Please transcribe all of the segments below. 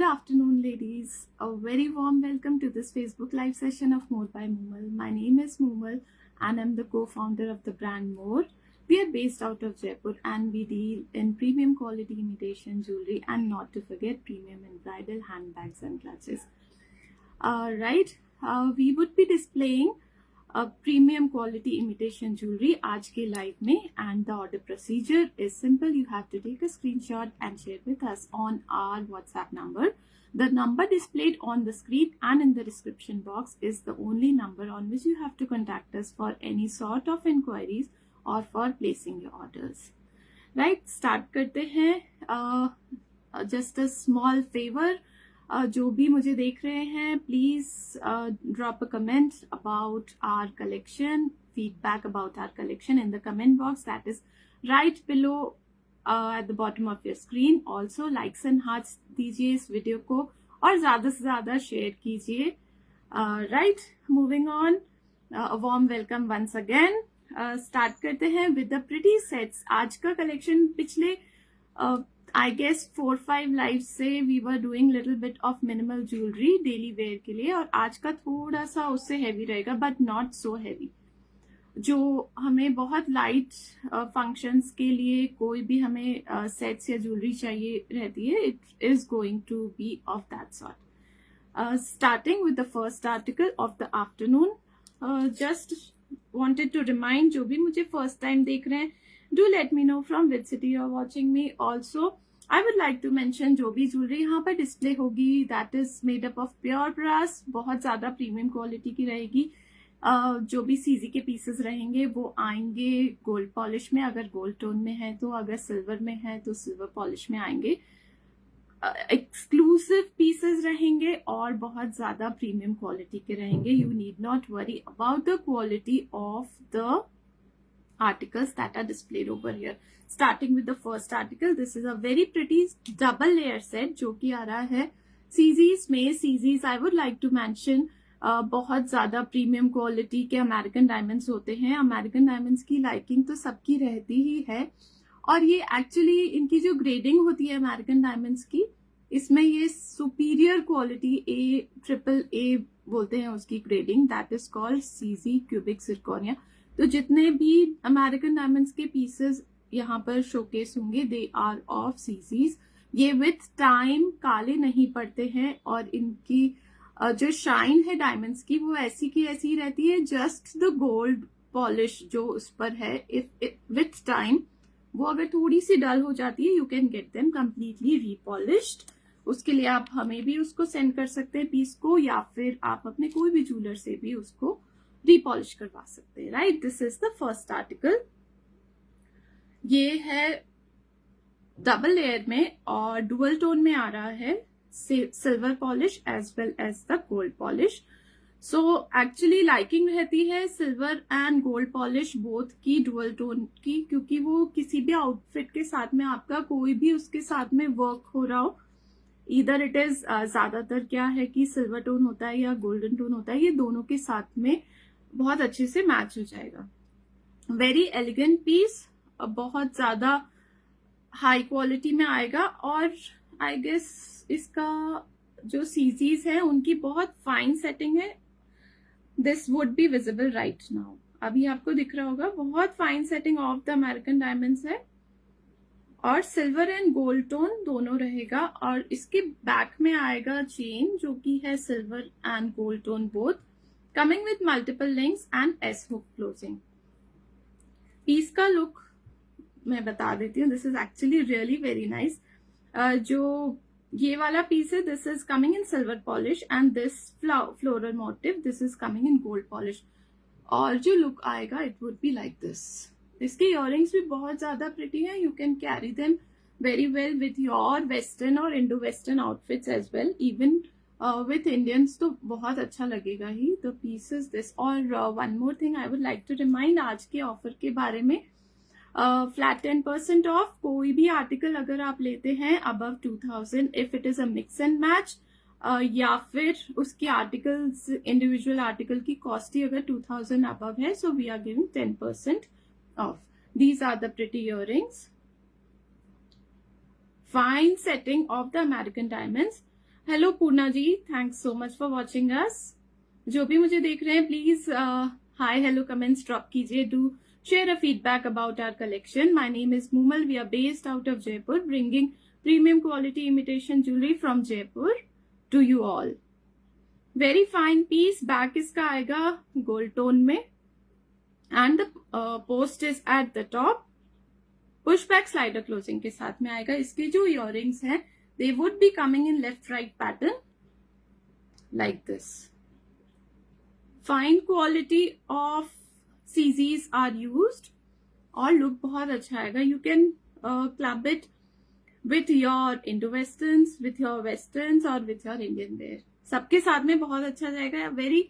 afternoon, ladies. A very warm welcome to this Facebook live session of More by Moomal. My name is Moomal and I'm the co-founder of the brand More. We are based out of Jaipur and we deal in premium quality imitation jewelry and not to forget premium and bridal handbags and clutches. We would be displaying a premium quality imitation jewelry आज के live में, and the order procedure is simple. You have to take a screenshot and share with us on our WhatsApp number. The number displayed on the screen and in the description box is the only number on which you have to contact us for any sort of inquiries or for placing your orders. Right, start करते हैं. Just a small favor. जो भी मुझे देख रहे हैं, please drop a comment about our collection, feedback about our collection in the comment box that is right below at the bottom of your screen. Also likes and hearts दीजिए इस video को और ज्यादा से ज्यादा शेयर कीजिए. Right, moving on, a warm welcome once again. Start करते हैं विद द प्रिटी सेट्स. आज का कलेक्शन पिछले I guess 4-5 lives से we were doing little bit of minimal jewelry daily wear के लिए, और आज का थोड़ा सा उससे heavy रहेगा but not so heavy. जो हमें बहुत light functions के लिए कोई भी हमें sets या jewelry चाहिए रहती है, it is going to be of that sort. Starting with the first article of the afternoon. Just wanted to remind जो भी मुझे first time देख रहे हैं, do let me know from which city you're watching me. Also, I would like to mention जो भी jewellery यहाँ पर डिस्प्ले होगी that is made up of pure brass, बहुत ज्यादा प्रीमियम क्वालिटी की रहेगी. जो भी सीजी के पीसेस रहेंगे वो आएंगे गोल्ड पॉलिश में, अगर गोल्ड टोन में है तो, अगर सिल्वर में है तो सिल्वर पॉलिश में आएंगे. एक्सक्लूसिव पीसेस रहेंगे और बहुत ज्यादा प्रीमियम क्वालिटी के रहेंगे. You need not worry about the quality of the articles that are displayed over here. Starting with the first article, this is a very pretty double layer set जो कि आ रहा है CZs में. CZs I would like to mention बहुत ज्यादा premium quality के American diamonds होते हैं. अमेरिकन डायमंड्स की लाइकिंग तो सबकी रहती ही है, और ये एक्चुअली इनकी जो ग्रेडिंग होती है अमेरिकन डायमंड्स की, इसमें ये सुपीरियर क्वालिटी AAA बोलते हैं उसकी grading, that is called CZ cubic zirconia. तो जितने भी अमेरिकन डायमंड्स के पीसेस यहाँ पर शोकेस होंगे दे आर ऑफ सीजीज. ये विथ टाइम काले नहीं पड़ते हैं और इनकी जो शाइन है डायमंड्स की वो ऐसी की ऐसी रहती है. जस्ट द गोल्ड पॉलिश जो उस पर है, इफ विथ टाइम वो अगर थोड़ी सी डल हो जाती है, you can get them completely repolished. उसके लिए आप हमें भी उसको सेंड कर सकते हैं पीस को, या फिर आप अपने कोई भी ज्वेलर से भी उसको रीपॉलिश करवा सकते हैं. Right, this is the first article. ये है डबल लेयर में और डुअल टोन में आ रहा है, silver polish as well as the gold polish. So actually liking रहती है silver and gold polish both की, डुअल टोन की, क्योंकि वो किसी भी आउटफिट के साथ में आपका कोई भी उसके साथ में वर्क हो रहा हो, इधर इट इज ज्यादातर क्या है कि सिल्वर टोन होता है या गोल्डन टोन होता है, ये दोनों के साथ में बहुत अच्छे से मैच हो जाएगा. वेरी एलिगेंट पीस, बहुत ज्यादा हाई क्वालिटी में आएगा, और आई गेस इसका जो सीजीज है उनकी बहुत फाइन सेटिंग है. This would be visible right now. अभी आपको दिख रहा होगा, बहुत fine setting of the American diamonds है, और सिल्वर एंड गोल्ड टोन दोनों रहेगा. और इसके बैक में आएगा चेन जो कि है silver and gold tone both, coming with multiple links and S hook closing. Piece का लुक मैं बता देती हूँ. This is actually really very nice. जो ये वाला पीस है, this is coming in silver polish and this floral motif, this is coming in gold polish. और जो लुक आएगा it would be like this. इसके इयररिंग्स भी बहुत ज्यादा प्रिटी है. You can carry them very well with your western और Indo western outfits as well. Even with Indians तो बहुत अच्छा लगेगा ही. The piece is this. और one more thing I would like to remind आज के ऑफर के बारे में. फ्लैट 10% ऑफ कोई भी आर्टिकल अगर आप लेते हैं above 2000, if it is a mix and match, या फिर उसकी आर्टिकल्स इंडिविजुअल आर्टिकल की कॉस्ट ही अगर 2000 अबव है, so we are giving 10% off. These are the pretty earrings. Fine setting of the American diamonds. Hello Purna ji, thanks so much for watching us. जो भी मुझे देख रहे हैं please hi hello comments drop कीजिए. Do share a feedback about our collection. My name is Mumal. We are based out of Jaipur, bringing premium quality imitation jewelry from Jaipur to you all. Very fine piece. Back इसका आएगा gold tone में, and the post is at the top. Push back slider closing के साथ में आएगा. इसके जो earrings हैं, they would be coming in left-right pattern like this. Fine quality of CZs are used और लुक बहुत अच्छा आएगा. You can club it with your Indo-Westerns, with your Westerns or with your Indian wear. सबके साथ में बहुत अच्छा जाएगा. Very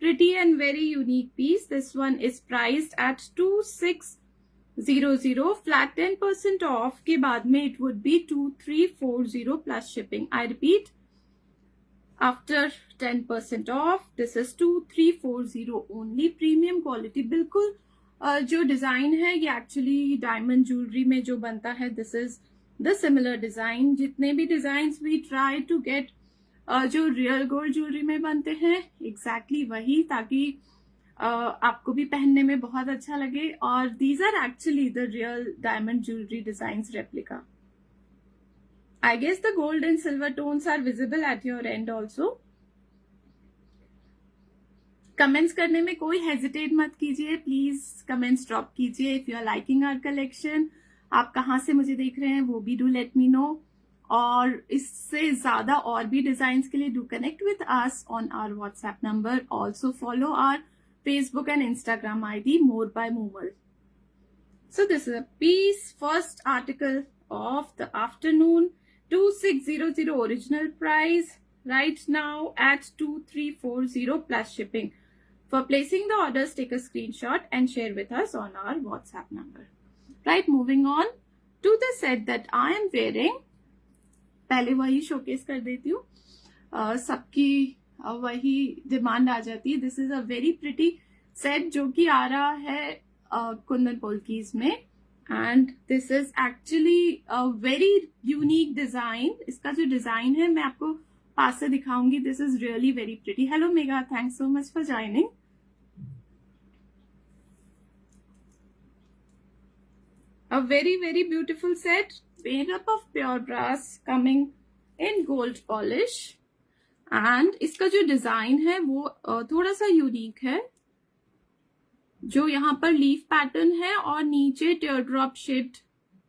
pretty and very unique piece. This one is priced at 2600. Flat 10% off के बाद में it would be 2340 plus shipping. I repeat, after 10% off, this is 2340 only. Premium quality. बिल्कुल जो डिजाइन है ये एक्चुअली डायमंड ज्वेलरी में जो बनता है, this is the similar design. जितने भी design we try to get जो रियल गोल्ड ज्वेलरी में बनते हैं, एग्जैक्टली वही, ताकि आपको भी पहनने में बहुत अच्छा लगे. और these are actually the real diamond jewellery designs replica. I guess the gold and silver tones are visible at your end also. Comments करने में कोई hesitate मत कीजिए. Please comments drop कीजिए. If you are liking our collection, आप कहाँ से मुझे देख रहे हैं वो भी do let me know. और इससे ज्यादा और भी डिजाइन्स के लिए do connect with us on our WhatsApp number. Also follow our Facebook and Instagram ID More by Mumal. So this is a piece, first article of the afternoon. 2600 original price, right now at 2340 plus shipping. For placing the orders, take a screenshot and share with us on our WhatsApp number. Right, moving on to the set that I am wearing. पहले वही showcase कर देती हूँ. सबकी वही demand आ जाती है. This is a very pretty set जो कि आ रहा है कुंदन पोल्कीज में. And this is actually a very unique design. इसका जो डिजाइन है मैं आपको पास से दिखाऊंगी. This is really very pretty. Hello Megha, thanks so much for joining. A very very beautiful set made up of pure brass coming in gold polish. And इसका जो design है वो थोड़ा सा यूनिक है. जो यहाँ पर लीफ पैटर्न है और नीचे tear drop shaped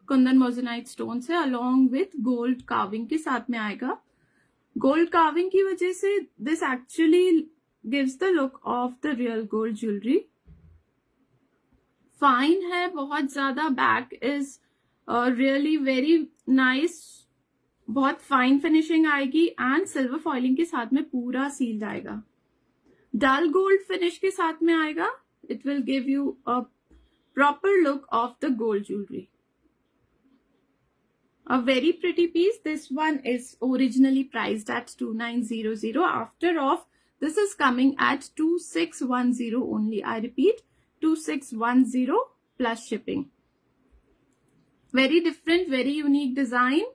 kundan moissanite stones है, अलोंग विथ गोल्ड कार्विंग के साथ में आएगा. गोल्ड कार्विंग की वजह से this actually gives the look of the real gold jewellery. Fine है बहुत ज्यादा. Back is really very nice. बहुत फाइन फिनिशिंग आएगी एंड सिल्वर फॉइलिंग के साथ में पूरा सील्ड आएगा. डल गोल्ड फिनिश के साथ में आएगा. It will give you a proper look of the gold jewelry. A very pretty piece. This one is originally priced at 2900. After off, this is coming at 2610 only. I repeat, 2610 plus shipping. Very different, very unique design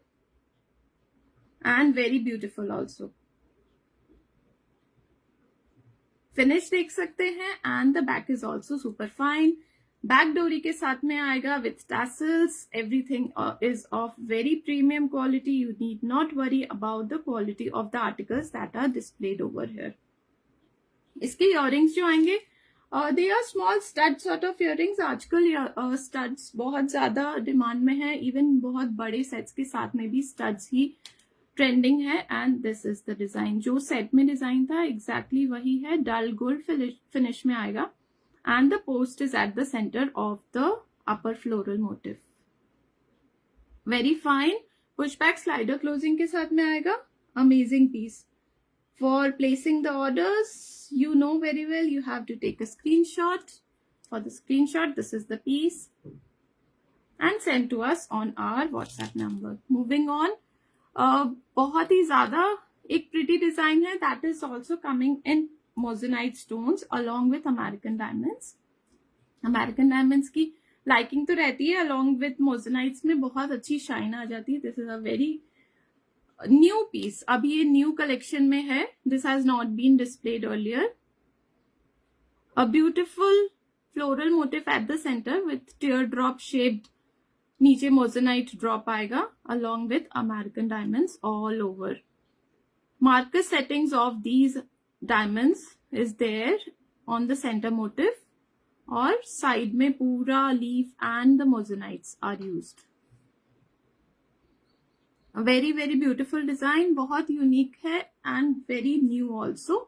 and very beautiful also. Finish देख सकते हैं and the back is also super fine. Back डोरी के साथ में आएगा with tassels. Everything is of very premium quality. You need not worry about the quality of the articles that are displayed over here. इसके earrings जो आएंगे they are small stud sort of earrings. आजकल studs बहुत ज्यादा demand में है. Even बहुत बड़े सेट्स के साथ में भी स्टड्स ही ट्रेंडिंग है. And this is the design. जो सेट में डिजाइन था एग्जैक्टली वही है. डल गोल्ड फिनिश में आएगा and the post is at the centre of the upper floral motif. Very fine. Push back slider closing के साथ में आएगा. Amazing piece. For placing the orders, you know very well, you have to take a screenshot. For the screenshot, this is the piece and send to us on our WhatsApp number. Moving on. बहुत ही ज्यादा एक pretty design है. That is also coming in moissanite stones along with American diamonds. American diamonds की liking तो रहती है, along with मोजेनाइट्स में बहुत अच्छी शाइन आ जाती है. This is a very new piece, अभी ये न्यू कलेक्शन में है. This has not been displayed earlier. A beautiful floral motif at the centre with tear drop shaped. नीचे मोजेनाइट ड्रॉप आएगा along with American diamonds all over. Marcus settings of these diamonds is there on the center motif, और side में पूरा leaf and the moissanites are used. Very very beautiful design, बहुत unique है and very new also.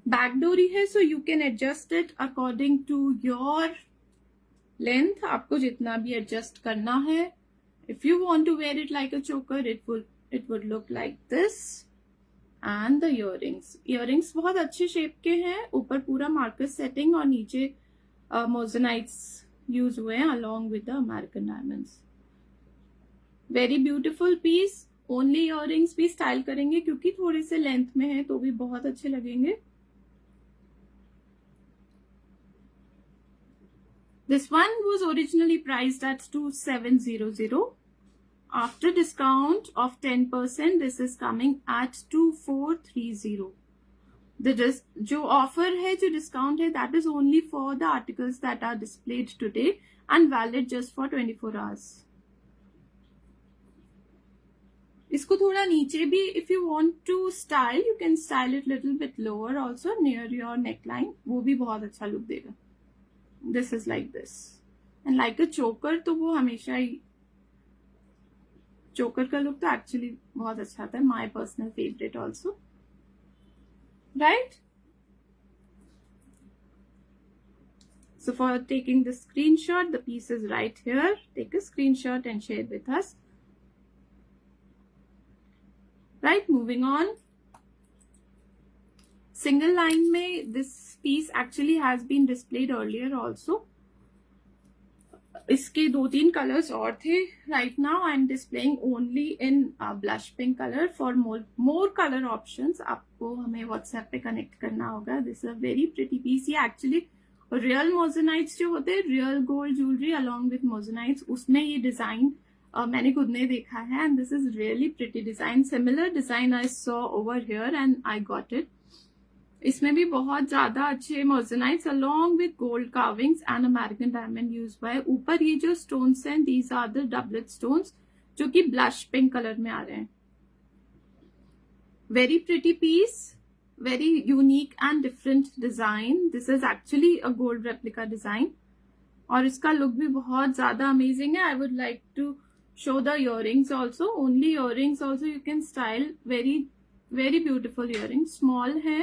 बैकडोरी है, so you can adjust it according to your length. आपको जितना भी एडजस्ट करना है. If you want to wear it like a choker, it would look like this. And the earrings बहुत अच्छे shape के हैं. ऊपर पूरा मार्कस सेटिंग और नीचे मोजेनाइट्स यूज हुए हैं along with the American diamonds. Very beautiful piece. Only earrings भी स्टाइल करेंगे क्योंकि थोड़े से लेंथ में है तो भी बहुत अच्छे लगेंगे. This one was originally priced at 2700. After discount of 10% this is coming at 2430. जो ऑफर है, जो डिस्काउंट है, that is only for the articles that are displayed today and valid just for 24 hours. इसको थोड़ा नीचे भी, if you want to style, you can style it little bit lower also near your neckline. वो भी बहुत अच्छा look देगा. This is like this and like a चोकर. तो वो हमेशा ही चोकर का लुक तो एक्चुअली बहुत अच्छा आता है. My personal favourite also, right? So for taking the screenshot, the piece is right here. Take a screenshot and share with us. Right, moving on. Single line में this piece actually has been displayed earlier also. इसके 2-3 colors और थे. Right now I am displaying only in blush pink color. For more color options आपको हमें WhatsApp पे connect करना होगा. This is a very pretty piece. ये actually real mozenites जो होते हैं, real gold jewelry along with mozenites, उसमें ये design मैंने खुद ने देखा है. And this is really pretty design. Similar design I saw over here and I got it. इसमें भी बहुत ज्यादा अच्छे मोजेनाइट्स along with gold carvings and American diamond used by. ऊपर ये जो stones हैं, these are the doublet stones जो कि blush pink कलर में आ रहे हैं. Very pretty piece, very unique and different design. This is actually a gold replica design और इसका लुक भी बहुत ज्यादा अमेजिंग है. I would like to show the earrings also. Only earrings also you can style. Very very beautiful earrings. Small है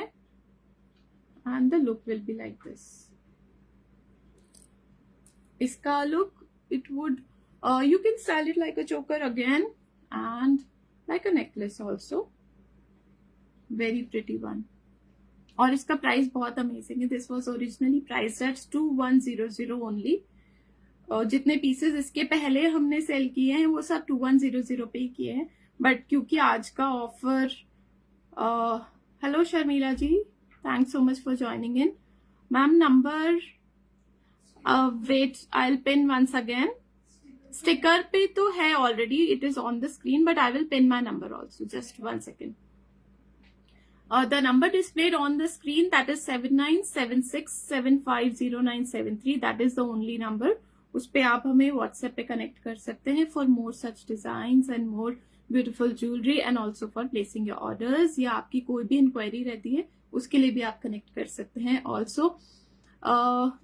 and the look will be like this. इसका look, it would you can style it like a choker again and like a necklace also. Very pretty one. और इसका price बहुत amazing है. This was originally priced at 2100 only. जितने pieces इसके पहले हमने cell किए हैं वो सब 2100 पे ही किए हैं. बट क्योंकि आज का offer. Hello Sharmila ji, thanks so much for joining in. Ma'am number wait, I will pin once again. Sticker पे तो है already, it is on the screen, but I will pin my number also. Just 1 second. The number displayed on the screen, that is 7976750973. That is the only number. उस पे आप हमें WhatsApp पे connect कर सकते हैं for more such designs and more beautiful jewelry and also for placing your orders. या आपकी कोई भी इंक्वायरी रहती है उसके लिए भी आप कनेक्ट कर सकते हैं. Also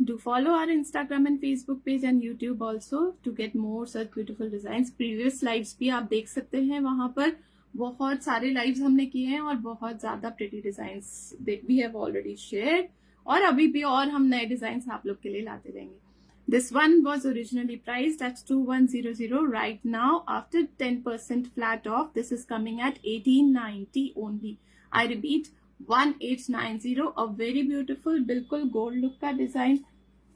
do follow our Instagram and Facebook page and YouTube also to get more such beautiful designs. Previous lives भी आप देख सकते हैं, वहां पर बहुत सारे लाइव्स हमने किए हैं और बहुत ज्यादा pretty designs we have already shared. और अभी भी और हम नए डिजाइन्स आप लोग के लिए लाते रहेंगे. This one was originally priced at 2100. Right now after 10% flat off this is coming at 1890 only. I repeat 1890. A very beautiful, बिल्कुल गोल्ड लुक का डिजाइन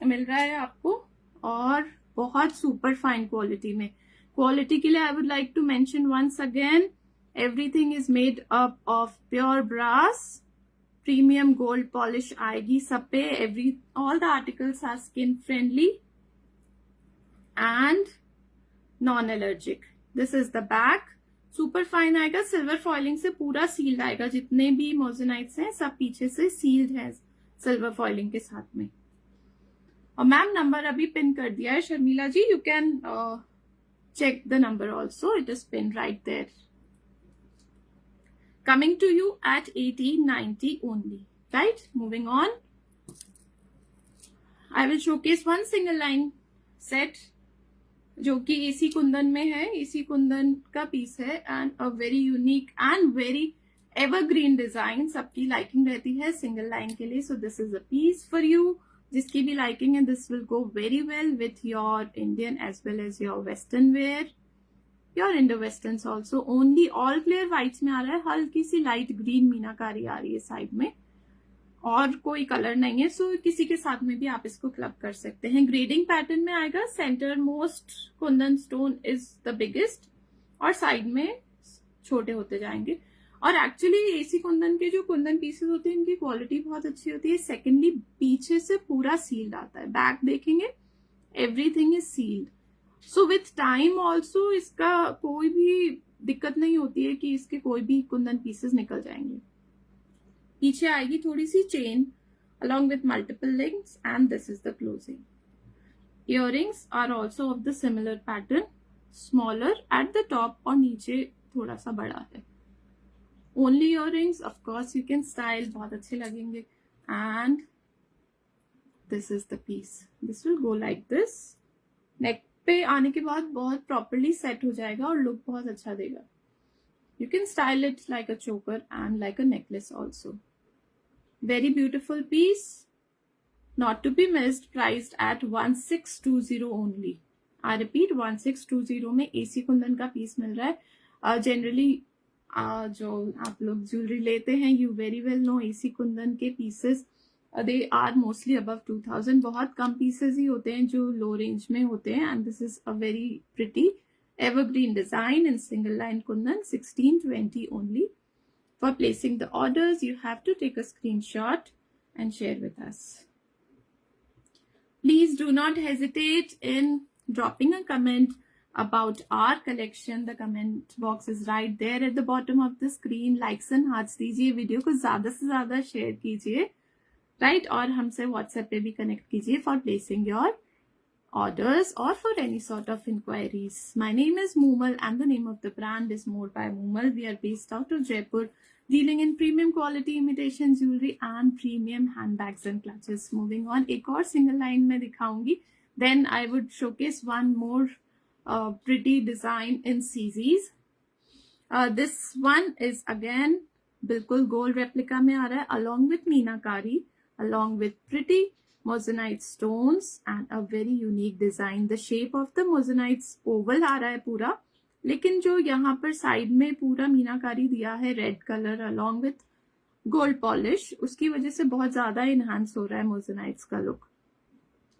मिल रहा है आपको और बहुत सुपर फाइन क्वालिटी में. क्वालिटी के लिए I would like to mention once again, everything is made up of pure brass. Premium gold polish आएगी सब पे. all the articles are skin friendly and non-allergic. This is the back. Super fine आएगा, silver foiling से पूरा sealed आएगा, जितने भी मोजेनाइट्स हैं सब पीछे से सील्ड है सिल्वर फॉइलिंग के साथ में। और मैम नंबर अभी पिन कर दिया है Sharmila ji, you can check the number also, it is pinned right there. Coming to you at 1890 only, right? Moving on, I will showcase one single line set जो कि एसी कुंदन में है, एसी कुंदन का piece है and a very unique and very evergreen design, सबकी liking रहती है single line के लिए। So this is a piece for you, जिसकी भी लाइकिंग है, this will go very well with your Indian as well as your western wear, your Indo western also. Only all clear whites में आ रहा है, हल्की सी लाइट ग्रीन मीनाकारी आ रही है साइड में, और कोई कलर नहीं है, सो किसी के साथ में भी आप इसको क्लब कर सकते हैं। ग्रेडिंग पैटर्न में आएगा, centre most Kundan stone is the biggest और साइड में छोटे होते जाएंगे। और एक्चुअली एसी कुंदन के जो कुंदन पीसेस होते हैं इनकी क्वालिटी बहुत अच्छी होती है। सेकेंडली पीछे से पूरा सील्ड आता है, बैक देखेंगे everything is sealed, so with time also इसका कोई भी दिक्कत नहीं होती है कि इसके कोई भी कुंदन पीसेस निकल जाएंगे। पीछे आएगी थोड़ी सी chain along with multiple links and this is the closing. Earrings are also of the similar pattern, smaller at the top और नीचे थोड़ा सा बड़ा है। Only earrings, of course you can style, बहुत अच्छे लगेंगे। And this is the piece. This will go like this. Neck पे आने के बाद बहुत properly set हो जाएगा और look बहुत अच्छा देगा। You can style it like a choker and like a necklace also. Very beautiful piece, not to be missed, priced at 1620 only. I repeat 1620 में एसी कुंदन का पीस मिल रहा है। जनरली जो आप लोग ज्वेलरी लेते हैं, यू वेरी वेल नो एसी कुंदन के pieces they are mostly above 2000, बहुत कम पीसेस ही होते हैं जो लो रेंज में होते हैं। And this is a very pretty evergreen design in single line kundan, 1620 only. For placing the orders, you have to take a screenshot and share with us. Please do not hesitate in dropping a comment about our collection. The comment box is right there at the bottom of the screen. Likes and hearts दीजिए, video को ज्यादा से ज्यादा share कीजिए, right? और हमसे WhatsApp पे भी कनेक्ट कीजिए for placing your orders or for any sort of inquiries. My name is Moomal and the name of the brand is More by Moomal. We are based out of Jaipur, dealing in premium quality imitation jewelry and premium handbags and clutches. Moving on, एक और single line में दिखाऊंगी. Then I would showcase one more pretty design in CZs. This one is again बिल्कुल gold replica में आ रहा है, along with meenakari, along with pretty moissanite stones and a very unique design. The shape of the moissanites oval आ रहा है पूरा, लेकिन जो यहाँ पर साइड में पूरा मीनाकारी दिया है red colour along with gold polish, उसकी वजह से बहुत ज्यादा इनहांस हो रहा है मोइसनाइट्स का लुक।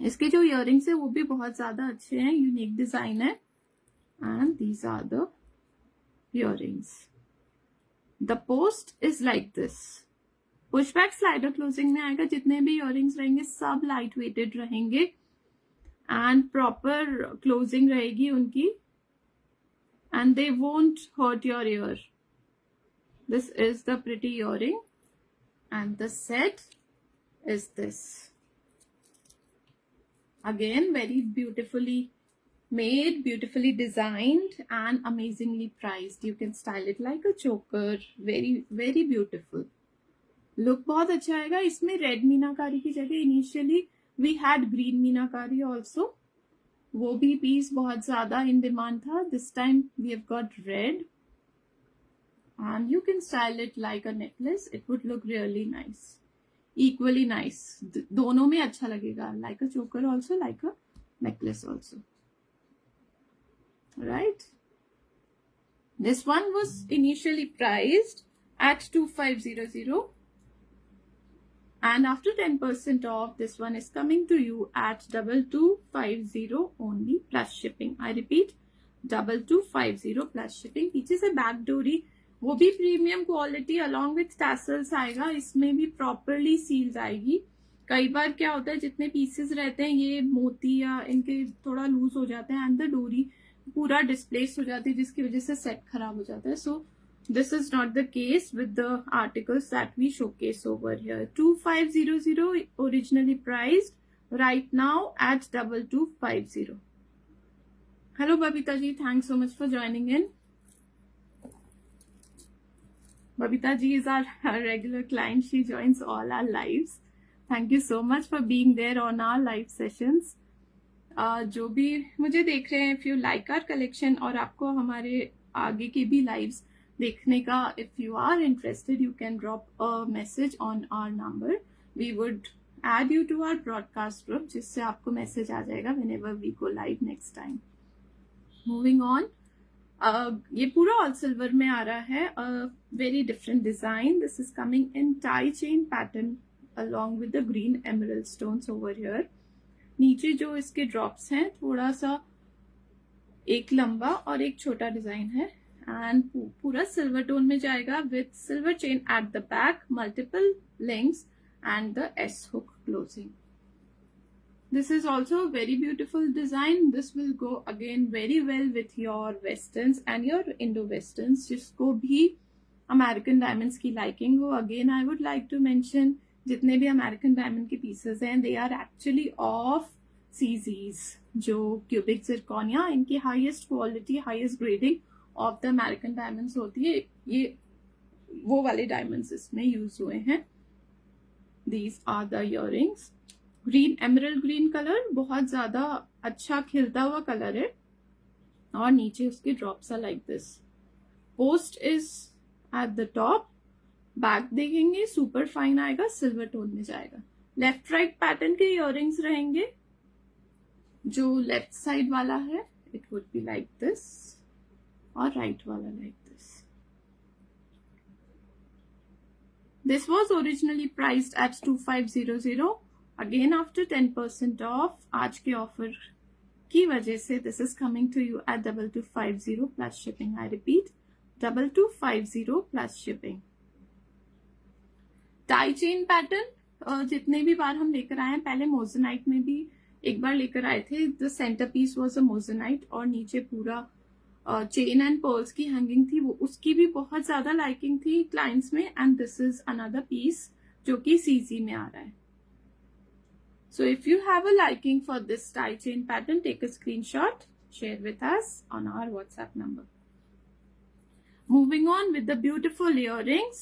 इसके जो इयररिंग्स है वो भी बहुत ज्यादा अच्छे हैं, यूनिक डिजाइन है। And these are the earrings. The post is like this, pushback slider closing में आएगा। जितने भी इयररिंग्स रहेंगे सब लाइट वेटेड रहेंगे एंड प्रॉपर क्लोजिंग रहेगी उनकी, and they won't hurt your ear. This is the pretty earring and the set is this. Again very beautifully made, beautifully designed and amazingly priced. You can style it like a choker. Very very beautiful. Look बहुत अच्छा आएगा। इसमें red meenakari की जगह initially we had green meenakari also, वो भी piece बहुत ज्यादा इन डिमांड था। This time we have got red and you can style it like a necklace, it would look really nice, equally nice, दोनों में अच्छा लगेगा, like a choker also, like a necklace also, right? This one was initially priced at 2500 and after 10% off this one is coming to you at 2250 only plus shipping. I repeat 2250 plus shipping. पीछे से back डोरी, वो भी premium quality along with tassels आएगा। इसमें भी properly seals आएगी। कई बार क्या होता है जितने पीसेस रहते हैं ये मोती या इनके थोड़ा लूज हो जाते हैं एंड द डोरी पूरा डिस्प्लेस हो जाती है, जिसकी वजह से सेट खराब हो जाता है. सो this is not the case with the articles that we showcase over here. 2500 originally priced, right now at 2250. Hello Babita ji, thanks so much for joining in. Babita ji is our regular client. She joins all our lives. Thank you so much for being there on our live sessions. जो भी मुझे देख रहे हैं, if you like our collection और आपको हमारे आगे की भी lives देखने का, if you are interested, you can drop a message on our number. We would add you to our broadcast group, जिससे आपको message आ जाएगा whenever we go live next time. Moving on, ये पूरा all silver में आ रहा है. Very different design. This is coming in tie chain pattern along with the green emerald stones over here. नीचे जो इसके ड्रॉप्स हैं, थोड़ा सा एक लंबा और एक छोटा डिजाइन है, एंड पूरा सिल्वर टोन में जाएगा with silver chain at the back, multiple links and the S hook closing. This is also a very beautiful design. This will go again very well with your westerns and your Indo-westerns. जिसको भी American diamonds की liking हो. Again, I would like to mention, जितने भी American diamond के pieces हैं, they are actually of CZs, जो cubic zirconia, इनकी highest quality, highest grading of the American diamonds होती है. ये वो वाले diamonds इसमें use हुए हैं. These are the earrings. Green, emerald green colour, बहुत ज्यादा अच्छा खिलता हुआ कलर है, और नीचे उसके drops are like this. Post is at the top. Back देखेंगे सुपर फाइन आएगा, सिल्वर टोन में जाएगा. लेफ्ट राइट पैटर्न के इयररिंग्स रहेंगे. जो लेफ्ट साइड वाला है it would be like this, और राइट वाला like this. This was originally priced at 2500. Again after 10% off, आज के ऑफर की वजह से this is coming to you at 2250 plus shipping. I repeat, 2250 plus shipping. Tie chain pattern जितने भी बार हम लेकर आए हैं, पहले मोजेनाइट में भी एक बार लेकर आए थे. The centre piece was a moissanite, और नीचे पूरा चेन एंड पर्ल्स की हैंगिंग थी. वो उसकी भी बहुत ज्यादा लाइकिंग थी क्लाइंट्स में. And this is another piece जो कि सीजी में आ रहा है. So if you have a liking for this tie chain pattern, take a screenshot, share with us on our WhatsApp number. Moving on with the beautiful earrings.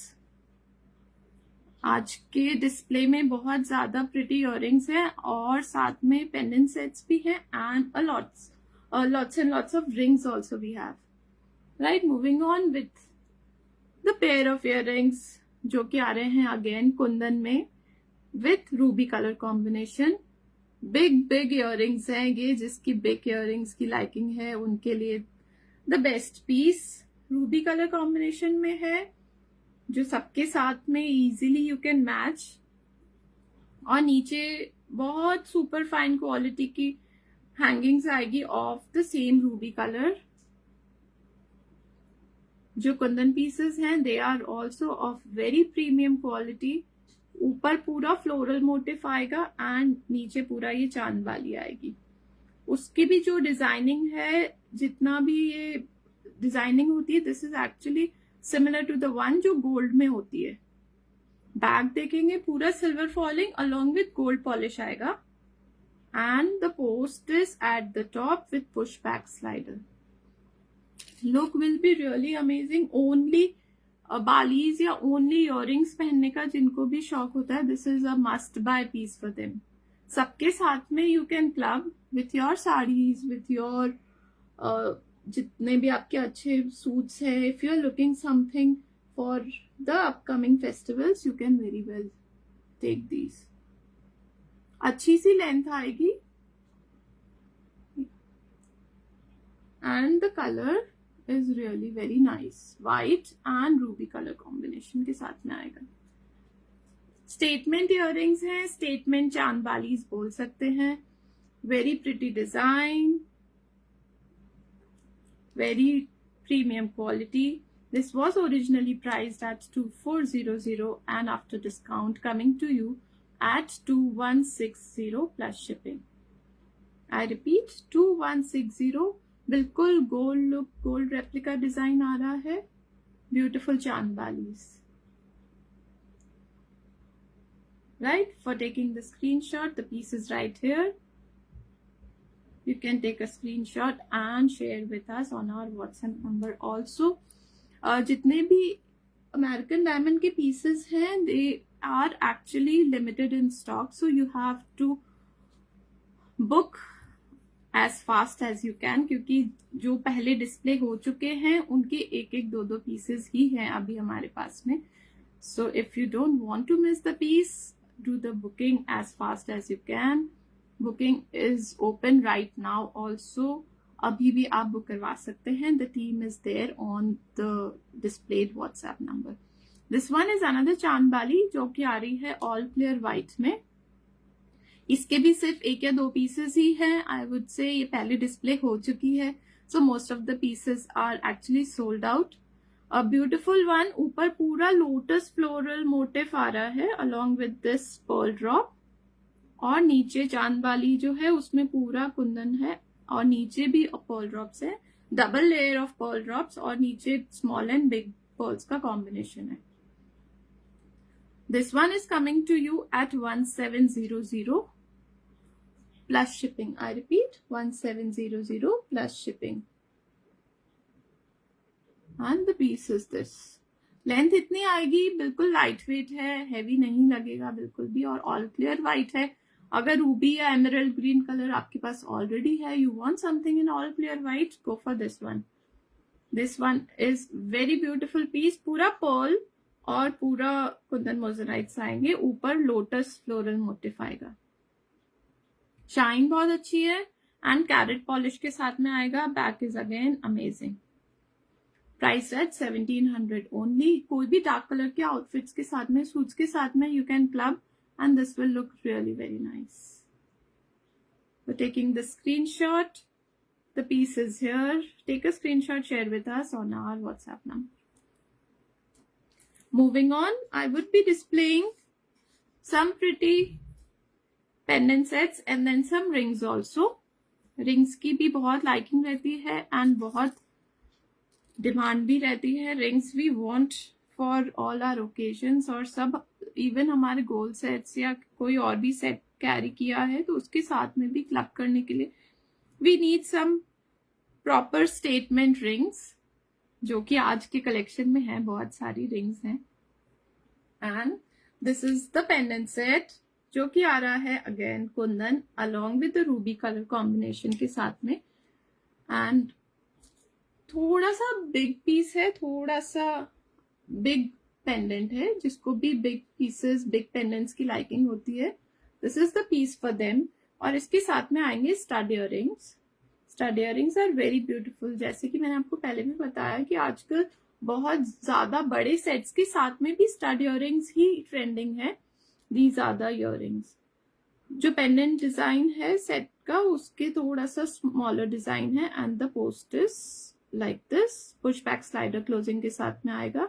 आज के display में बहुत ज्यादा प्रिटी इयररिंग्स हैं, और साथ में पेंडेंट सेट्स भी हैं, and lots and lots of rings also we have. Right, moving on with the pair of earrings जो कि आ रहे हैं अगेन कुंदन में with Ruby colour combination. Big earrings हैं ये. जिसकी बिग इयररिंग्स की लाइकिंग है उनके लिए the best piece ruby colour combination में है, जो सबके साथ में इजीली यू कैन मैच. और नीचे बहुत सुपर फाइन क्वालिटी की हैंगिंग्स आएगी of the same ruby colour. जो कुंदन पीसेस हैं they are also of very premium quality. ऊपर पूरा फ्लोरल मोटिफ आएगा, एंड नीचे पूरा ये चांद वाली आएगी. उसकी भी जो डिजाइनिंग है, जितना भी ये डिजाइनिंग होती है, this is actually similar to the one जो गोल्ड में होती है. बैक देखेंगे पूरा silver falling along with gold polish आएगा, and the post is at the top with push back slider. Look will be really amazing. Only बालीज या only earrings पहनने का जिनको भी शौक होता है, this is a must buy piece for them. सबके साथ में you can club with your saris, with your जितने भी आपके अच्छे सूट्स है. If you are looking something for the upcoming festivals, you can very well take these. अच्छी सी लेंथ आएगी, and the colour is really very nice. White and ruby color combination के साथ में आएगा. स्टेटमेंट इयररिंग्स हैं, statement चांद वालीज बोल सकते हैं. Very pretty design, very premium quality. This was originally priced at 2400 and after discount coming to you at 2160 plus shipping. I repeat, 2160 बिल्कुल gold look, gold replica design आ रहा है. ब्यूटिफुल चांद बालीज. Right, for taking the screenshot, the piece is right here. You can take a screenshot and share with us on our WhatsApp number also. जितने भी American diamond के pieces हैं, they are actually limited in stock, so you have to book as fast as you can, क्योंकि जो पहले display हो चुके हैं उनके एक एक दो पीसेस ही हैं अभी हमारे पास में. So if you don't want to miss the piece, do the booking as fast as you can. Booking is open right now also. अभी भी आप बुक करवा सकते हैं. The team is there on the displayed WhatsApp number. This one is another chandbali जो कि आ रही है all clear white में. इसके भी सिर्फ एक या दो पीसेस ही हैं. I would say ये पहले डिस्प्ले हो चुकी है. So most of the pieces are actually sold out. A beautiful one. ऊपर पूरा लोटस फ्लोरल मोटिव आ रहा है along with this pearl drop. और नीचे चांदबाली जो है उसमें पूरा कुंदन है और नीचे भी pearl drops है. Double layer of pearl drops और नीचे स्मॉल एंड बिग pearls का कॉम्बिनेशन है. This one is coming to you at 1700 plus shipping. I repeat, 1700 plus shipping. And the piece is this. Length इतनी आएगी, बिल्कुल light weight है, heavy नहीं लगेगा बिल्कुल भी, और ऑल क्लियर वाइट है. अगर रूबी या एमरल्ड ग्रीन कलर आपके पास ऑलरेडी है, you want something in all clear white, go for this one. This one is very beautiful piece. पूरा पर्ल और पूरा कुंदन मोज़राइट्स आएंगे. ऊपर लोटस फ्लोरल मोटिफ आएगा. शाइन बहुत अच्छी है एंड कैरेट पॉलिश के साथ में आएगा. Back is again amazing. Price at 1700 only. कोई भी डार्क कलर के आउटफिट्स के साथ में, सूट्स के साथ में you can club and this will look really very nice. We're taking the screenshot. The piece is here. Take a screenshot, share with us on our WhatsApp number. Moving on, I would be displaying some pretty pendant sets and then some rings also. Rings की भी बहुत liking रहती है and बहुत demand भी रहती है. Rings we want for all our occasions, और सब इवन हमारे गोल्ड सेट्स या कोई और भी सेट कैरी किया है तो उसके साथ में भी क्लब करने के लिए we need some proper statement rings, जो कि आज के कलेक्शन में है. बहुत सारी रिंग्स हैं. And this is the pendant set जो कि आ रहा है again Kundan along with the Ruby colour combination के साथ में. एंड थोड़ा सा बिग पीस है, थोड़ा सा बिग पेंडेंट है. जिसको भी बिग पीसेस, बिग पेंडेंट्स की लाइकिंग होती है, this is the piece for them. और इसके साथ में आएंगे stud earrings. Stud earrings are very beautiful. जैसे कि मैंने आपको पहले भी बताया कि आजकल बहुत ज्यादा बड़े सेट्स के साथ में भी स्टड इयररिंग्स ही ट्रेंडिंग है. These are the earrings. जो पेंडेंट डिजाइन है सेट का, उसके थोड़ा सा स्मॉलर डिजाइन है and the post is like this. Push back slider closing के साथ में आएगा.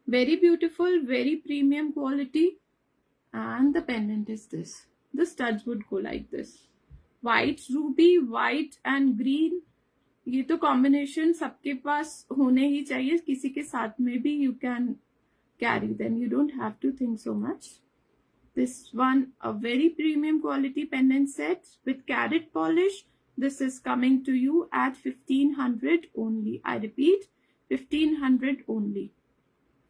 Very beautiful, very premium quality. And the pendant is this. The studs would go like this. White, ruby, white and green. ये तो combination सबके पास होने ही चाहिए. किसी के साथ में भी you can carry them. You don't have to think so much. This one, a very premium quality pendant set with carat polish. This is coming to you at 1500 only. I repeat, 1500 only.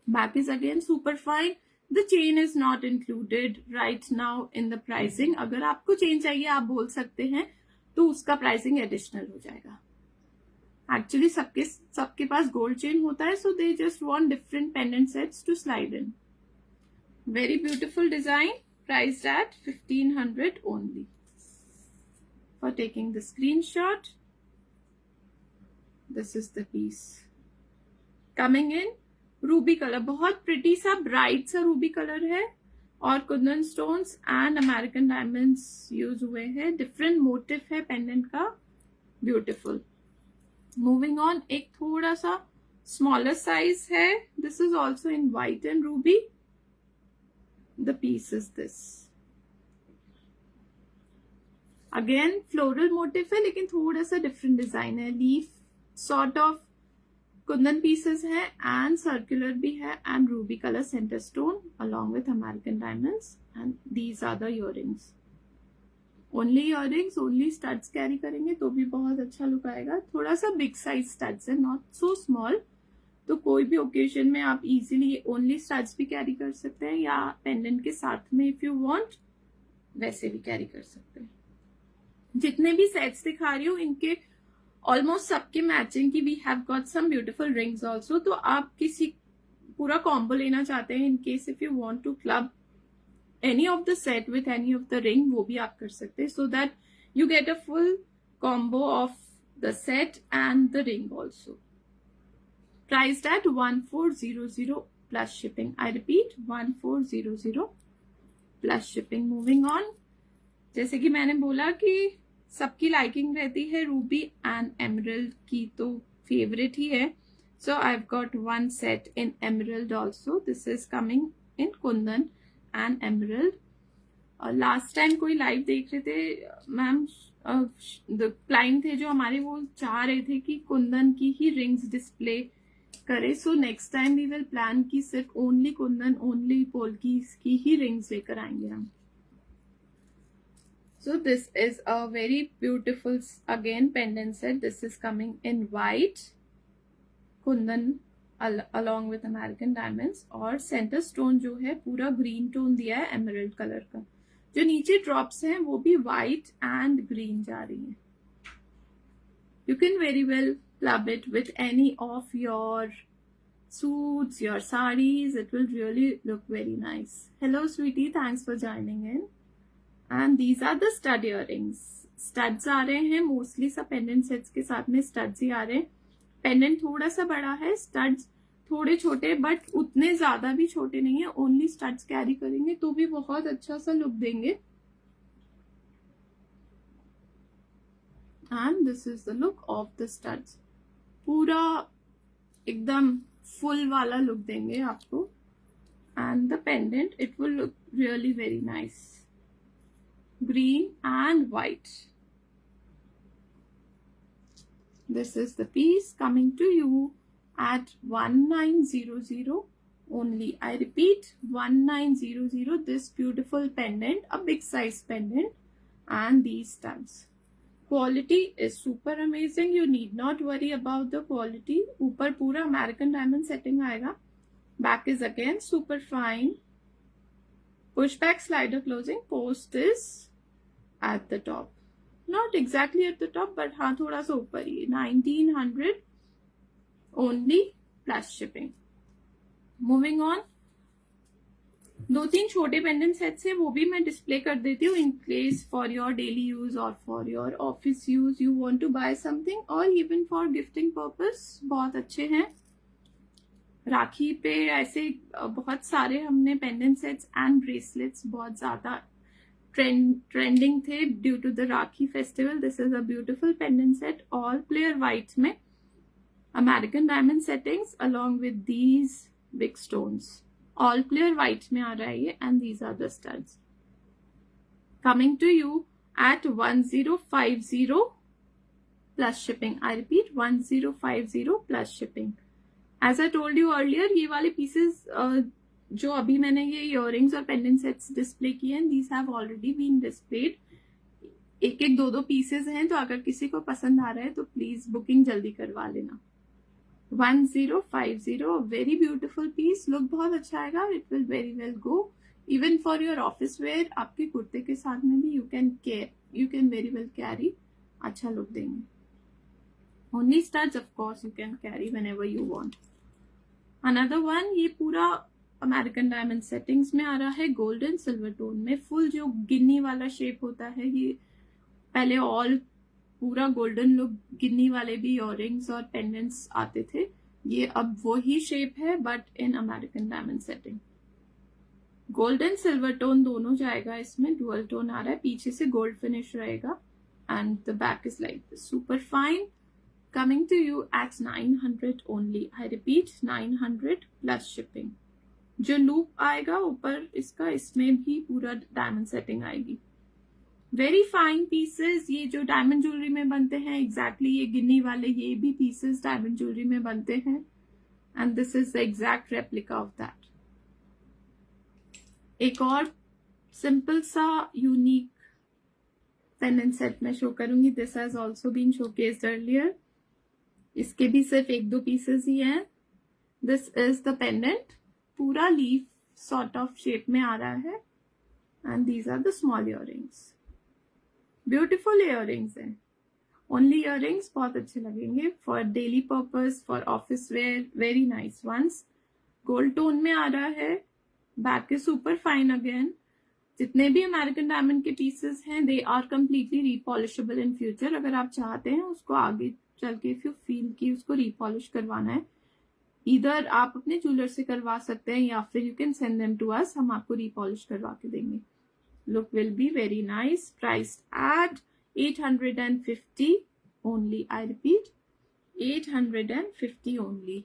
Back is again super fine. The chain is not included right now in the pricing. अगर आपको chain चाहिए आप बोल सकते हैं तो उसका pricing additional हो जाएगा. Actually सबके पास gold chain होता है, so they just want different pendant sets to slide in. Very beautiful design, priced at 1500 only. For taking the screenshot, this is the piece coming in ruby color. बहुत pretty सा bright सा ruby color है और Kundan stones and American diamonds use हुए हैं. different motif है pendant का. beautiful. moving on, एक थोड़ा सा smaller size है. this is also in white and ruby. the piece is this. Again floral motif है लेकिन थोड़ा सा डिफरेंट डिजाइन है. Leaf sort of kundan pieces है एंड सर्कुलर भी है and ruby colour centre stone along with American diamonds and these are the earrings. Only earrings, only studs carry करेंगे तो भी बहुत अच्छा लुक आएगा. थोड़ा सा बिग साइज स्टड्स है, नॉट सो स्मॉल. तो कोई भी ओकेजन में आप इजीली ओनली स्टड्स भी कैरी कर सकते हैं या पेंडेंट के साथ में इफ यू वांट वैसे भी कैरी कर सकते हैं. जितने भी सेट्स दिखा रही हूँ इनके ऑलमोस्ट सबके मैचिंग की we have got some beautiful rings also. तो आप किसी पूरा कॉम्बो लेना चाहते हैं in case if you want to club any of the set with any of the ring, वो भी आप कर सकते हैं, so that you get a full combo of the set and the ring also. Priced at 1400 plus shipping. I repeat 1400 plus shipping. Moving on, जैसे कि मैंने बोला कि सबकी लाइकिंग रहती है रूबी एंड एमरल्ड की, तो फेवरेट ही है. So I've got one set in emerald also. This is coming in kundan and emerald. Last time कोई लाइव देख रहे थे मैम, क्लाइंट थे जो हमारे, वो चाह रहे थे कि कुंदन की ही रिंग्स डिस्प्ले करे. So next time we will plan कि सिर्फ ओनली कुंदन, ओनली पोल्कीज की ही रिंग्स लेकर आएंगे हम. सो this is a very beautiful again pendant set. This is coming in white Kundan along with American diamonds और सेंटर स्टोन जो है पूरा ग्रीन टोन दिया है एमरल्ड कलर का. जो नीचे ड्रॉप्स हैं वो भी व्हाइट एंड ग्रीन जा रही हैं. You can very well club it with any of your suits, your sarees. It will really look very nice. Hello sweetie, thanks for joining in. And these are the stud earrings. Studs आ रहे हैं mostly सब pendant sets के साथ में studs ही आ रहे हैं. Pendant थोड़ा सा बड़ा है, स्टड्स थोड़े छोटे बट उतने ज्यादा भी छोटे नहीं है. ओनली स्टड्स कैरी करेंगे तो भी बहुत अच्छा सा लुक देंगे. And this is the look of the studs. पूरा एकदम फुल वाला लुक देंगे आपको. And the pendant it will look really very nice. Green and white. This is the piece coming to you at 1900 only. I repeat 1900. This beautiful pendant, a big size pendant, and these studs. Quality is super amazing. You need not worry about the quality. ऊपर पूरा American diamond setting आएगा. Back is again super fine. Pushback slider closing. Post is at the top. Not exactly at the top, but हाँ थोड़ा सा ऊपर ही. 1900 only plus shipping. Moving on, 2-3 छोटे pendant sets है वो भी मैं डिस्प्ले कर देती हूँ in case for your daily use और for your office use you want to buy something और इवन फॉर गिफ्टिंग पर्पस. बहुत अच्छे हैं. राखी पे ऐसे बहुत सारे हमने पेंडेंट सेट्स एंड ब्रेसलेट्स बहुत ज्यादा ट्रेंडिंग थे due to the Rakhi festival. This is a beautiful pendant set all clear white में American diamond settings along with these big stones. All clear white में आ रहा है ये and these are the studs coming to you at 1050 plus shipping. I repeat 1050 plus shipping. As I told you earlier, ये वाले pieces जो अभी मैंने ये इयररिंग्स और पेंडेंट सेट्स डिस्प्ले किए हैं, these have already been displayed. एक एक दो पीसेस हैं, तो अगर किसी को पसंद आ रहा है तो प्लीज बुकिंग जल्दी करवा लेना. 1050 वेरी ब्यूटिफुल पीस. लुक बहुत अच्छा आएगा. It will very well go even for your office where. आपके कुर्ते के साथ में भी you can very well carry. अच्छा लुक देंगे. Only studs of course you can carry whenever you want. Another one, ये पूरा अमेरिकन डायमंड सेटिंग्स में आ रहा है गोल्डन सिल्वर टोन में. फुल जो गिन्नी वाला शेप होता है, ये पहले ऑल पूरा गोल्डन लुक गिन्नी वाले भी इयररिंग्स और पेंडेंट्स आते थे. ये अब वही शेप है but in American diamond setting. Golden silver tone दोनों जाएगा इसमें. डुअल टोन आ रहा है. पीछे से गोल्ड फिनिश रहेगा and the back is like this. Super fine. coming to you at 900 only. I repeat 900 plus shipping. जो लूप आएगा ऊपर इसका, इसमें भी पूरा डायमंड सेटिंग आएगी. वेरी फाइन पीसेस, ये जो डायमंड ज्वेलरी में बनते हैं एग्जैक्टली ये गिन्नी वाले ये भी पीसेस डायमंड ज्वेलरी में बनते हैं, and this is the exact replica of that. एक और सिंपल सा यूनिक पेंडेंट सेट में शो करूंगी, this has also been showcased earlier. इसके भी सिर्फ 1-2 पीसेस ही हैं। दिस इज द पेंडेंट, पूरा लीफ सॉर्ट ऑफ शेप में आ रहा है, and these are the small earrings. Beautiful earrings हैं, ओनली इयररिंग्स बहुत अच्छे लगेंगे for daily purpose, for office wear, very nice once. Gold tone में आ रहा है, back is super fine again. जितने भी अमेरिकन डायमंड के पीसेस हैं they are completely repolishable in future. अगर आप चाहते हैं उसको आगे चल के इफ यू फील कि उसको रीपॉलिश करवाना है, इधर आप अपने ज्वेलर से करवा सकते हैं या फिर you can send them to us, हम आपको रीपॉलिश करवा के देंगे। Look will be very nice, priced at 850 only, I repeat 850 only।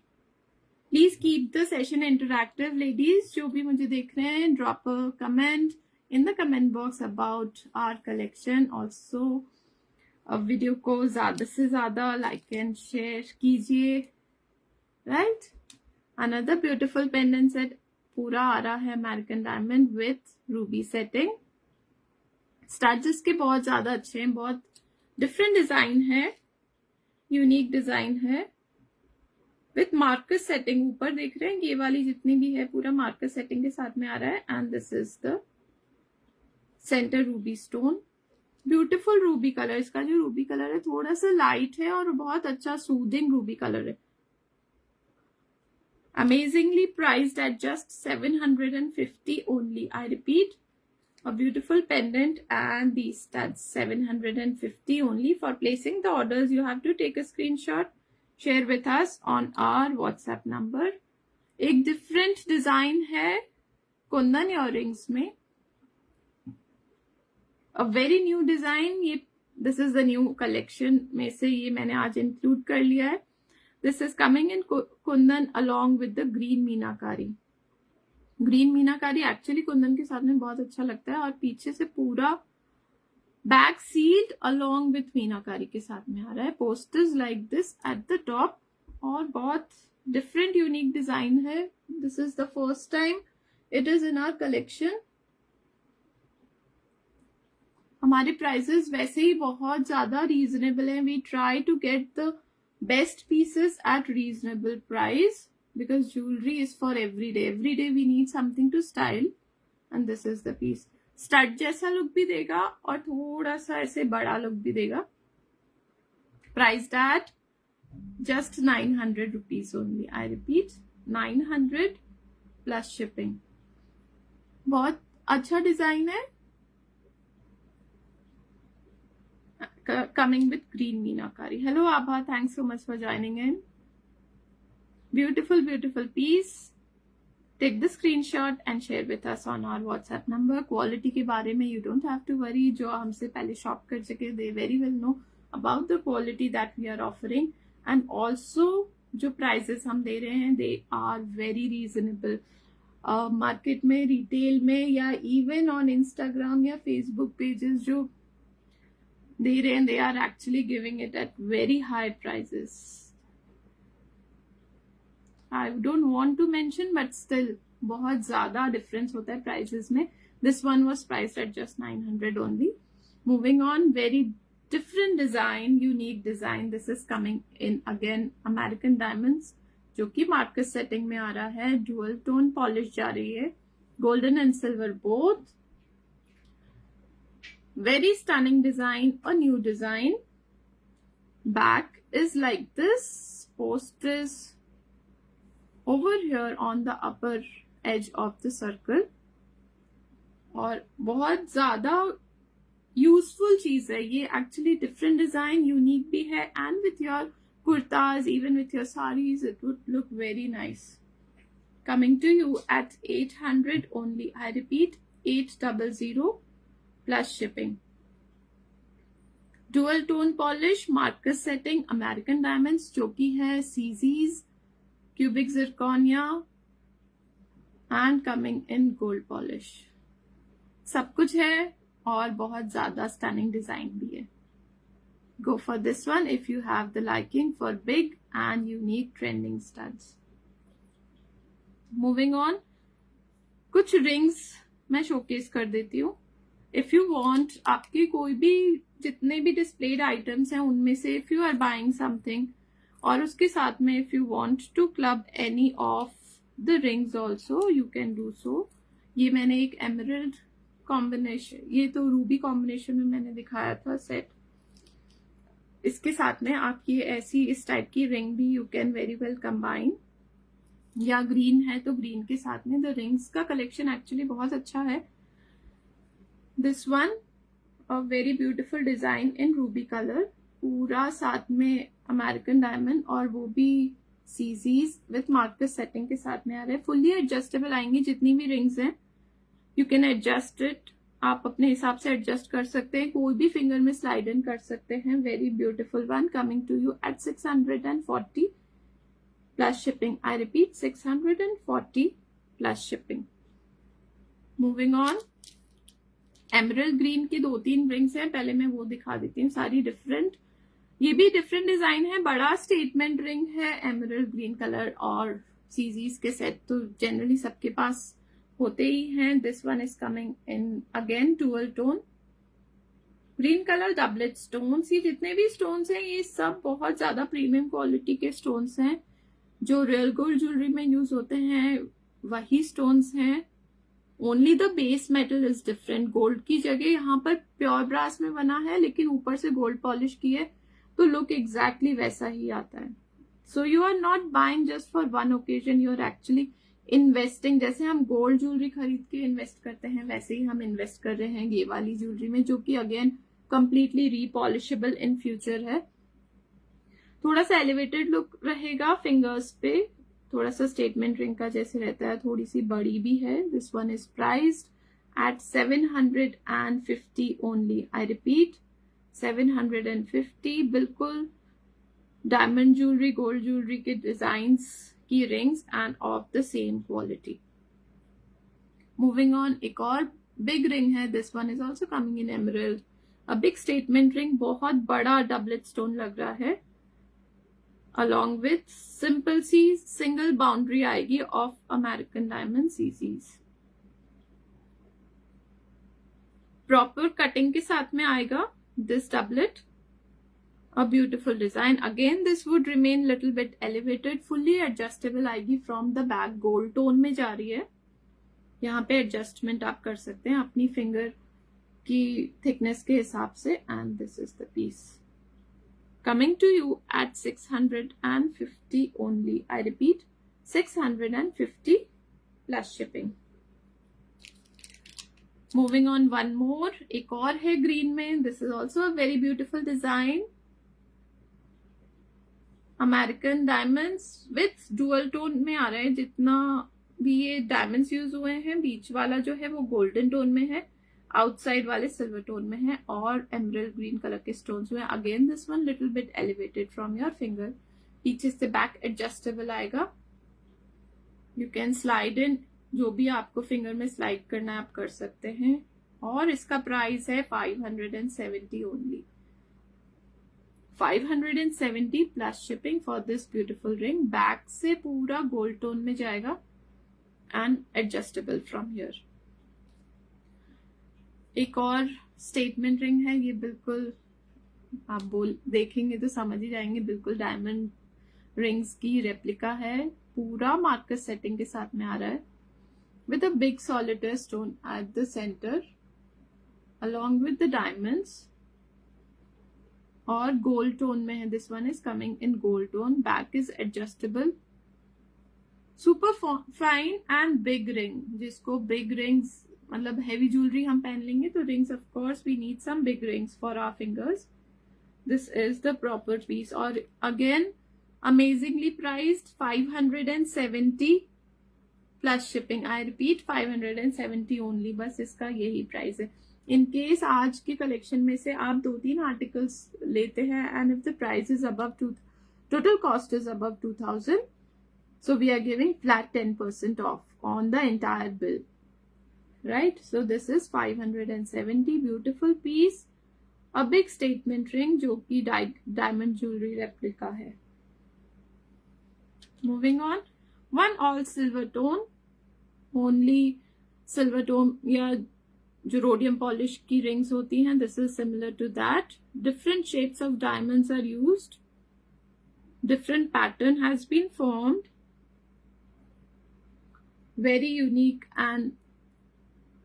Please keep the session interactive ladies. जो भी मुझे देख रहे हैं, drop a comment in the comment box about our collection. Also video को ज्यादा से ज्यादा लाइक एंड शेयर कीजिए, right. Another beautiful pendant set पूरा आ रहा है American diamond with Ruby setting. Starch इसके बहुत ज्यादा अच्छे हैं, बहुत डिफरेंट डिजाइन है, यूनिक डिजाइन है विथ मार्कस सेटिंग। ऊपर देख रहे हैं ये वाली जितनी भी है पूरा मार्कस सेटिंग के साथ में आ रहा है, and this is the centre Ruby stone. Beautiful Ruby colour, इसका जो रूबी कलर है थोड़ा सा लाइट है और बहुत अच्छा सूदिंग रूबी कलर है। Amazingly priced eight just 750 only, I repeat a beautiful pendant and these studs 750 only। For placing the orders you have to take a screenshot, share with us on our WhatsApp number। एक different design है Kundan earrings में, a very new design। ये this is the new collection में से ये मैंने आज include कर लिया है। This is coming in Kundan along with the green meenakari. Green meenakari actually Kundan के साथ में बहुत अच्छा लगता है, और पीछे से पूरा back sealed along with meenakari के साथ में आ रहा है। Posters like this at the top, और बहुत डिफरेंट यूनिक डिजाइन है। This is the first time it is in our collection. हमारे प्राइसेस वैसे ही बहुत ज्यादा रीजनेबल हैं। We try to get the best pieces at reasonable price, because jewelry is for every day। Every day we need something to style, and this is the piece। Stud जैसा look भी देगा और थोड़ा सा ऐसे बड़ा look भी देगा। Priced eight just 900 rupees only, I repeat 900 plus shipping. बहुत अच्छा डिजाइन है, coming with green meenakari. Hello Abha, thanks so much for joining in। Beautiful, beautiful piece। Take the screenshot and share with us on our WhatsApp number। Quality के बारे में you don't have to worry। जो हमसे पहले shop कर चुके they very well know about the quality that we are offering, and also जो prices हम दे रहे हैं they are very reasonable। Market में, रिटेल में, या इवन ऑन इंस्टाग्राम या फेसबुक पेजेस जो दे रहे हैं they are actually giving it at very high prices। I don't want to mention, but still बहुत ज्यादा डिफरेंस होता है प्राइसेस में। This one was priced at just 900 only। Moving on, very different design, unique design। This is coming in again American diamonds, जो कि Marcus setting में आ रहा है। डुअल टोन पॉलिश जा रही है, golden and silver both. Very stunning design, a new design। Back is like this, post is over here on the upper edge of the circle, और बहुत ज्यादा यूजफुल चीज है ये। एक्चुअली डिफरेंट डिजाइन, यूनिक भी है, and with your kurtas, even with your saris, it would look very nice. Coming to you at 800 only, I repeat 800 plus shipping। Dual tone polish, marquise setting, American diamonds जो कि है CZs, cubic zirconia, and coming in gold polish। सब कुछ है और बहुत ज्यादा stunning design भी है. Go for this one if you have the liking for big and unique trending studs. Moving on, कुछ rings मैं showcase कर देती हूँ. If you want, आपके कोई भी जितने भी displayed items हैं उनमें से if you are buying something और उसके साथ में if you want to club any of the rings also you can do so. ये मैंने एक emerald combination, ये तो ruby combination में मैंने दिखाया था सेट. इसके साथ में आप ये ऐसी इस टाइप की रिंग भी you can very well combine, या ग्रीन है तो ग्रीन के साथ में. द रिंग्स का कलेक्शन एक्चुअली बहुत अच्छा है. This one a very beautiful design in Ruby colour, पूरा साथ में अमेरिकन डायमंड और वो भी सीजीज विथ मार्कस सेटिंग के साथ में आ रहा है. फुल्ली एडजस्टेबल आएंगी जितनी भी रिंग्स हैं. यू कैन एडजस्ट इट, आप अपने हिसाब से एडजस्ट कर सकते हैं, कोई भी फिंगर में स्लाइड इन कर सकते हैं. Very beautiful one coming to you at 640 plus shipping. I repeat 640 plus shipping. Moving on, emerald green की 2-3 रिंग्स हैं, पहले मैं वो दिखा देती हूँ. सारी डिफरेंट, ये भी डिफरेंट डिजाइन है. बड़ा स्टेटमेंट रिंग है एमरल्ड ग्रीन कलर और सीजीज के सेट तो जनरली सबके पास होते ही हैं. This one is coming in again dual tone green colour, doublet stones. ये जितने भी स्टोन्स हैं ये सब बहुत ज्यादा प्रीमियम क्वालिटी के स्टोन्स हैं. जो रियल गोल्ड ज्वेलरी में यूज होते हैं वही स्टोन्स हैं. Only the base metal is different. Gold की जगह यहाँ पर प्योर ब्रास में बना है लेकिन ऊपर से गोल्ड पॉलिश की है तो लुक एग्जैक्टली वैसा ही आता है. So you are not buying just for one occasion, you are actually investing. जैसे हम गोल्ड ज्वेलरी खरीद के इन्वेस्ट करते हैं वैसे ही हम इन्वेस्ट कर रहे हैं ये वाली ज्वेलरी में, जो कि अगेन कंप्लीटली रीपॉलिशेबल इन फ्यूचर है. थोड़ा सा एलिवेटेड लुक रहेगा फिंगर्स पे, थोड़ा सा स्टेटमेंट रिंग का जैसे रहता है, थोड़ी सी बड़ी भी है. This one is priced at 750 only. I repeat 750. बिल्कुल डायमंड ज्वेलरी, गोल्ड ज्वेलरी के डिजाइन्स की rings and of the same quality. Moving on, एक और बिग रिंग है. This one is also coming in emerald, a big statement ring. बहुत बड़ा doublet stone लग रहा है, अलॉन्ग विथ सिंपल सी सिंगल बाउंड्री आएगी ऑफ अमेरिकन डायमंड सीसीज. प्रॉपर कटिंग के साथ में आएगा this doublet. A beautiful design. Again, this would remain little bit elevated. Fully adjustable आएगी from the back. Gold tone में जा रही है. यहाँ पे adjustment आप कर सकते हैं अपनी finger की thickness के हिसाब से. And this is the piece. Coming to you at 650 only. I repeat 650 plus shipping. Moving on, one more. एक और है green में. This is also a very beautiful design. American diamonds with dual tone में आ रहा है. जितना भी ये डायमंड्स यूज हुए हैं, बीच वाला जो है वो गोल्डन टोन में है, आउटसाइड वाले सिल्वर टोन में है और एमरल्ड ग्रीन कलर के स्टोन्स हुए. Again this one little bit elevated from your finger. पीछे से बैक एडजस्टेबल आएगा. यू कैन स्लाइड इन, जो भी आपको फिंगर में स्लाइड करना है आप कर सकते हैं. और इसका प्राइस है 570 only. 570 plus shipping for this beautiful ring. Back से पूरा गोल्ड टोन में जाएगा एंड एडजस्टेबल फ्रॉम हियर. एक और स्टेटमेंट रिंग है. ये बिल्कुल आप देखेंगे तो समझ ही जाएंगे, बिल्कुल डायमंड रिंग्स की रेप्लिका है. पूरा मार्कस सेटिंग के साथ में आ रहा है with a big solitaire stone at the centre along with the diamonds. और गोल्ड टोन में है. This one is coming in gold tone. Back is adjustable. Super fine and big ring. जिसको बिग रिंग्स मतलब heavy jewellery हम पहन लेंगे तो rings of course we need some big rings for our fingers. This is the proper piece. और again amazingly priced 570 plus shipping. I repeat 570 only. बस इसका यही प्राइस है. इन केस आज के कलेक्शन में से आप 2-3 आर्टिकल्स लेते हैं and if the price is above total cost is above 2000, so we are giving flat 10% off on the entire bill. right? So this is 570. Beautiful piece. A big statement ring जो कि diamond jewelry replica है. Moving on, one all silver tone, only silver tone या जो rhodium polish की rings होती हैं, this is similar to that. Different shapes of diamonds are used. Different pattern has been formed. Very unique and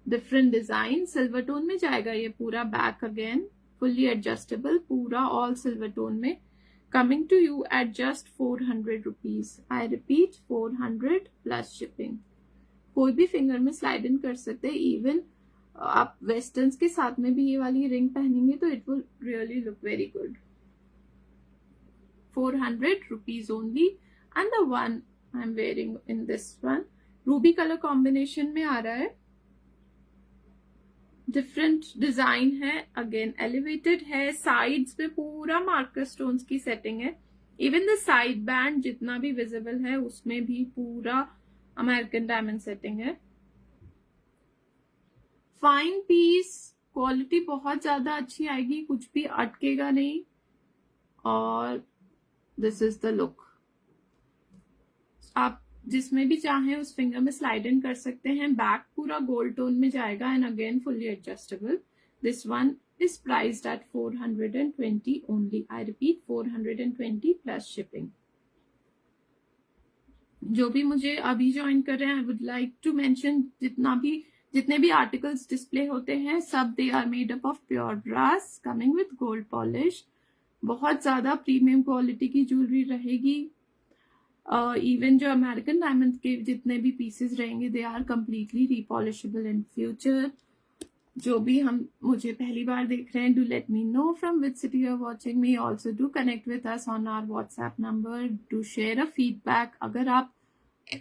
different design. Silver tone में जाएगा ये पूरा. Back again, fully adjustable, पूरा all silver tone में. Coming to you at just 400 rupees. I repeat, 400 plus shipping. कोई भी finger में slide in कर सकते हैं. इवन आप वेस्टर्न्स के साथ में भी ये वाली रिंग पहनेंगे तो it will really look very good. 400 rupees only. And the one I'm wearing in this one, ruby colour combination में आ रहा है. डिफरेंट डिजाइन है. अगेन एलिवेटेड है. साइड्स पे पूरा मार्कर स्टोन्स की सेटिंग है. इवन द साइड बैंड जितना भी विजिबल है उसमें भी पूरा अमेरिकन डायमंड सेटिंग है. Fine piece. क्वालिटी बहुत ज्यादा अच्छी आएगी. कुछ भी अटकेगा नहीं. और दिस इज द लुक. आप जिसमें भी चाहें उस फिंगर में स्लाइड इन कर सकते हैं. बैक पूरा गोल्ड टोन में जाएगा and again fully adjustable. This one is priced at 420 only. I repeat, 420 plus shipping. जो भी मुझे अभी ज्वाइन कर रहे हैं, I would like to mention जितने भी आर्टिकल्स डिस्प्ले होते हैं सब they are made up of pure brass coming with gold polish. बहुत ज्यादा प्रीमियम क्वालिटी की ज्वेलरी रहेगी. इवन जो अमेरिकन डायमंड के जितने भी पीसेस रहेंगे they are completely रिपॉलिशेबल in future. जो भी मुझे पहली बार देख रहे हैं, do let me know from which city you are watching me. Also do connect with us on our WhatsApp number. Do share a feedback. अगर आप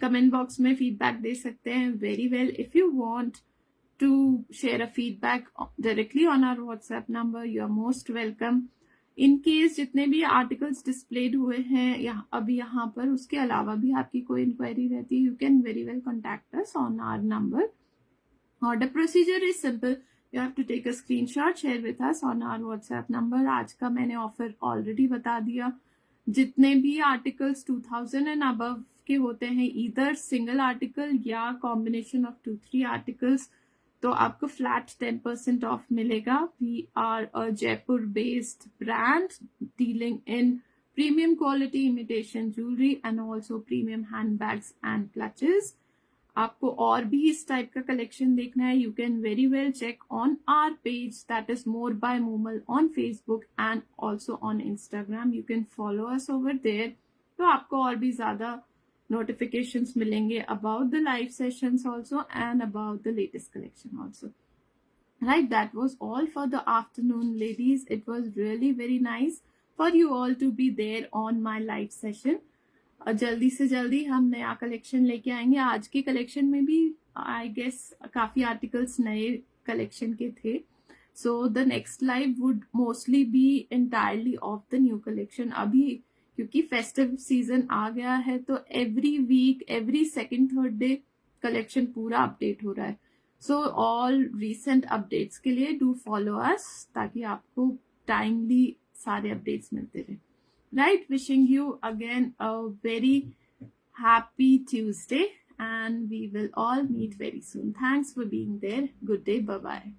कमेंट बॉक्स में फीडबैक दे सकते हैं, very well. If you want to share a feedback directly on our WhatsApp number, you are most welcome. In case जितने भी articles displayed हुए हैं अभी यहाँ पर, उसके अलावा भी आपकी कोई इंक्वायरी रहती है, you can very well contact us on our number. Order procedure is simple. You have to take a screenshot, share with us on our WhatsApp number. आज का मैंने ऑफर ऑलरेडी बता दिया. जितने भी आर्टिकल्स 2000 एंड अबव के होते हैं, ईदर सिंगल आर्टिकल या कॉम्बिनेशन ऑफ 2-3 आर्टिकल्स, तो आपको फ्लैट 10% ऑफ मिलेगा. We are a Jaipur based brand dealing in premium quality imitation jewellery and also premium handbags and clutches. आपको और भी इस टाइप का कलेक्शन देखना है, you can very well check on our page that is more by Momal on Facebook and also on Instagram. You can follow us over there. तो आपको और भी ज्यादा notifications मिलेंगे about the live sessions also and about the latest collection also. Right, that was all for the afternoon, ladies. It was really very nice for you all to be there on my live session. जल्दी से जल्दी हम नया collection लेके आएंगे. आज के collection में भी आई गेस काफी आर्टिकल्स नए कलेक्शन के थे. So the next live would mostly be entirely of the new collection. अभी क्योंकि फेस्टिव सीजन आ गया है तो every week, every second third day collection पूरा अपडेट हो रहा है. सो ऑल रीसेंट अपडेट्स के लिए डू फॉलो अस ताकि आपको टाइमली सारे अपडेट्स मिलते रहे. Right, wishing you again a very happy Tuesday and we will all meet very soon. Thanks for being there. Good day. Bye bye.